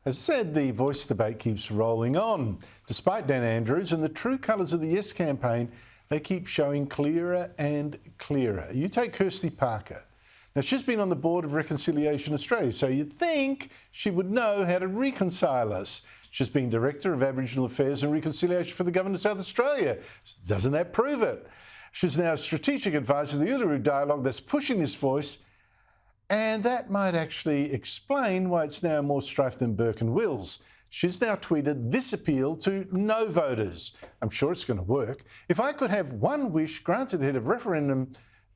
As I said, the voice debate keeps rolling on. Despite Dan Andrews and the true colours of the Yes campaign, they keep showing clearer and clearer. You take Kirstie Parker. Now, she's been on the board of Reconciliation Australia, so you'd think she would know how to reconcile us. She's been Director of Aboriginal Affairs and Reconciliation for the Government of South Australia. Doesn't that prove it? She's now a strategic advisor to the Uluru Dialogue that's pushing this voice, and that might actually explain why it's now more strife than Burke and Wills. She's now tweeted this appeal to no voters. I'm sure it's going to work. If I could have one wish granted ahead of referendum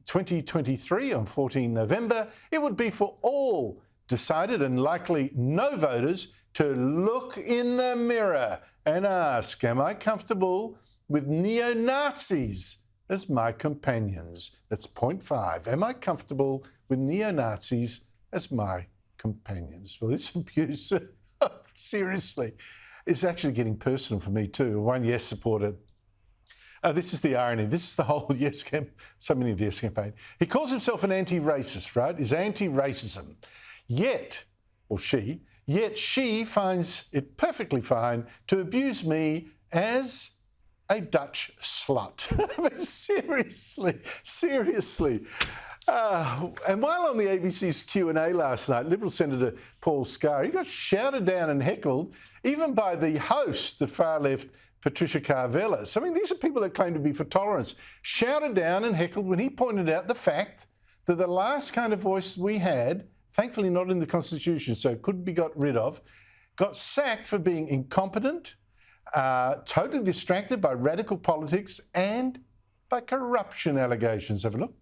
2023 on 14 November, it would be for all decided and likely no voters to look in the mirror and ask, am I comfortable with neo-Nazis as my companions? That's point 5. Am I comfortable with neo-Nazis as my companions? Well, this abuse, seriously, is actually getting personal for me too. One Yes supporter. This is the irony. This is the whole Yes camp, so many of the Yes campaign. He calls himself an anti-racist, right? He's anti-racism. Yet she finds it perfectly fine to abuse me as a Dutch slut. Seriously. And while on the ABC's Q&A last night, Liberal Senator Paul Scar, he got shouted down and heckled, even by the host, the far-left Patricia Carvelis. I mean, these are people that claim to be for tolerance. Shouted down and heckled when he pointed out the fact that the last kind of voice we had, thankfully not in the Constitution, so it could be got rid of, got sacked for being incompetent, totally distracted by radical politics and by corruption allegations. Have a look.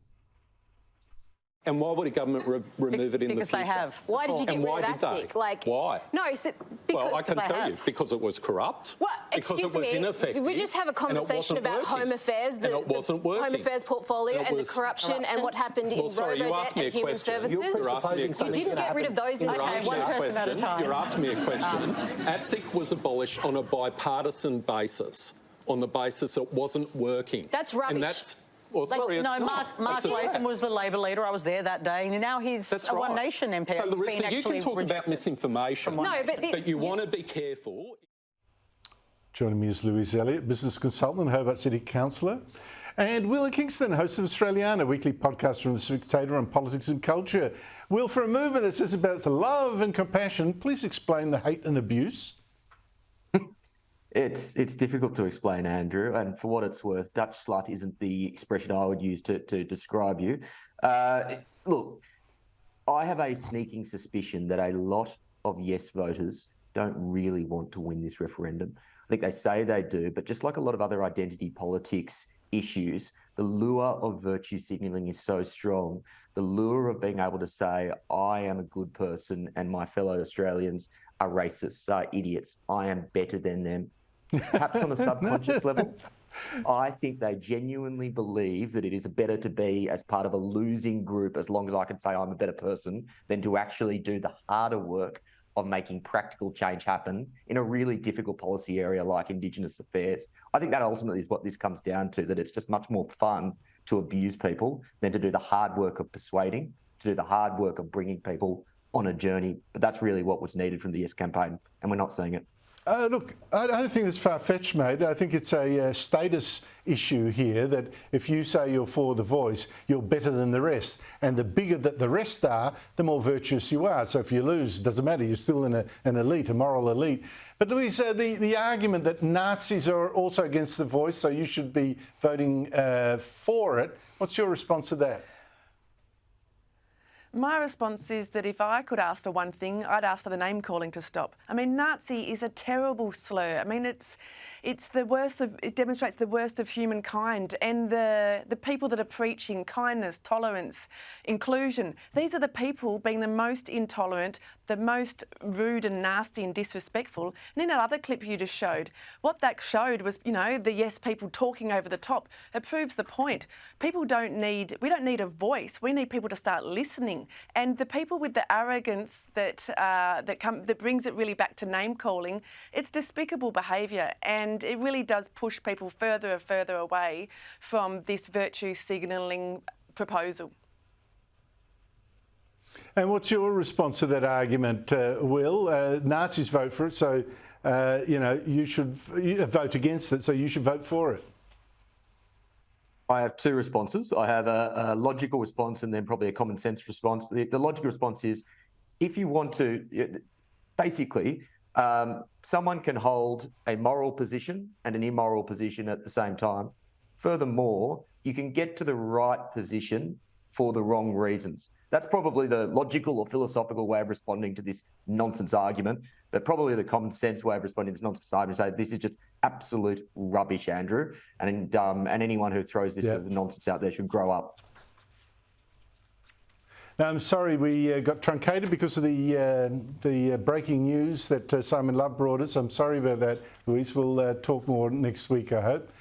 And why would a government remove it in the future? Because they have. Why did you get rid of that sick? Like, why? No, because well, I can tell you, because it was corrupt. What? Because it was ineffective. Did we just have a conversation about Home Affairs, the Home Affairs portfolio and the corruption and what happened in Robodebt and Human Services? You didn't get rid of those instances. You're asking me a question. ATSIC was abolished on a bipartisan basis, on the basis it wasn't working. That's rubbish. And that's... Well, sorry, it's not. Mark Latham was the Labor leader. I was there that day, and now he's a One Nation MP. So, Larissa, you can talk about misinformation, but you want to be careful. Joining me is Louise Elliott, business consultant, Hobart City Councillor, and Will Kingston, host of Australiana, a weekly podcast from the Spectator on politics and culture. Will, for a movement that says about love and compassion, please explain the hate and abuse. It's difficult to explain, Andrew, and for what it's worth, Dutch slut isn't the expression I would use to describe you. Look, I have a sneaking suspicion that a lot of Yes voters don't really want to win this referendum. I think they say they do, but just like a lot of other identity politics issues, the lure of virtue signalling is so strong. The lure of being able to say, I am a good person and my fellow Australians are racists, are idiots, I am better than them. Perhaps on a subconscious level, I think they genuinely believe that it is better to be as part of a losing group, as long as I can say I'm a better person, than to actually do the harder work of making practical change happen in a really difficult policy area like Indigenous affairs. I think that ultimately is what this comes down to, that it's just much more fun to abuse people than to do the hard work of persuading, to do the hard work of bringing people on a journey. But that's really what was needed from the Yes campaign, and we're not seeing it. Look, I don't think it's far-fetched, mate. I think it's a status issue here that if you say you're for the voice, you're better than the rest. And the bigger that the rest are, the more virtuous you are. So if you lose, it doesn't matter. You're still in an elite, a moral elite. But Louise, the argument that Nazis are also against the voice, so you should be voting for it, what's your response to that? My response is that if I could ask for one thing, I'd ask for the name calling to stop. I mean, Nazi is a terrible slur. I mean, it's the worst of, it demonstrates the worst of humankind, and the people that are preaching kindness, tolerance, inclusion, these are the people being the most intolerant, the most rude and nasty and disrespectful. And in that other clip you just showed, what that showed was, you know, the Yes people talking over the top. It proves the point. We don't need a voice. We need people to start listening. And the people with the arrogance that brings it really back to name calling, it's despicable behaviour, and it really does push people further and further away from this virtue signalling proposal. And what's your response to that argument, Will? Nazis vote for it, so you should vote against it, so you should vote for it. I have two responses. I have a logical response and then probably a common sense response. The logical response is, if you want to, basically, someone can hold a moral position and an immoral position at the same time. Furthermore, you can get to the right position for the wrong reasons. That's probably the logical or philosophical way of responding to this nonsense argument, but probably the common sense way of responding to this nonsense argument is say this is just absolute rubbish, Andrew, and anyone who throws this sort of nonsense out there should grow up. Now, I'm sorry we got truncated because of the breaking news that Simon Love brought us. I'm sorry about that, Louise. We'll talk more next week, I hope.